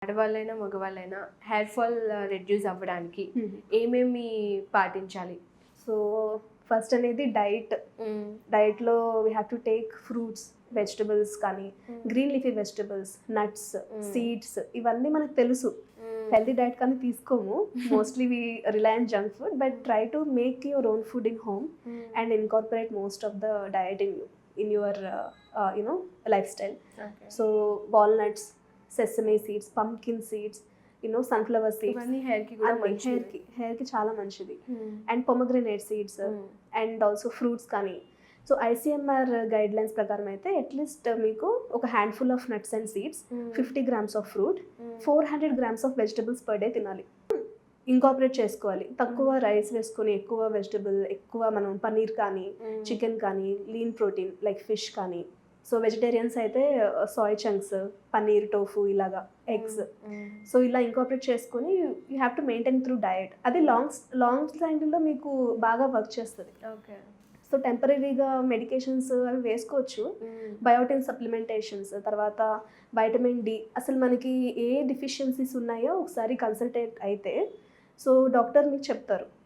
ఆడవాళ్ళైనా మగవాళ్ళైనా hair fall reduce అవ్వడానికి ఏమేమి పాటించాలి? సో ఫస్ట్ అనేది డైట్లో we have to take fruits, vegetables కానీ green leafy vegetables, nuts, seeds ఇవన్నీ మనకు తెలుసు. హెల్తీ డైట్ కానీ తీసుకోము, mostly we rely on junk food, but try to make your own food in home and incorporate most of the diet in your lifestyle. So walnuts, sesame seeds, pumpkin seeds, sunflower seeds, ఇవన్నీ హెయిర్కి కూడా హెయిర్కి చాలా మంచిది. And pomegranate seeds and also fruits కానీ. So ICMR guidelines ప్రకారం అయితే at least మీకు ఒక handful of nuts and seeds, 50 grams of fruit, 400 grams of vegetables per day తినాలి. ఇంకార్పొరేట్ చేసుకోవాలి. తక్కువ రైస్ వేసుకొని ఎక్కువ వెజిటబుల్, ఎక్కువ మనం పన్నీర్ కానీ, చికెన్ కానీ, లీన్ ప్రోటీన్ లైక్ ఫిష్ కానీ. సో వెజిటేరియన్స్ అయితే సాయ్ చంక్స్, పన్నీర్, టోఫు, ఇలాగా ఎగ్స్. సో ఇలా ఇంకార్పొరేట్ చేసుకొని you have to maintain through diet. అది లాంగ్ స్టాండ్లో మీకు బాగా వర్క్ చేస్తుంది. ఓకే. సో టెంపరీగా మెడికేషన్స్ అవి వేసుకోవచ్చు, బయోటిన్ సప్లిమెంటేషన్స్, తర్వాత వైటమిన్ డి. అసలు మనకి ఏ డిఫిషియన్సీస్ ఉన్నాయో ఒకసారి కన్సల్టేట్ అయితే సో డాక్టర్ మీకు చెప్తారు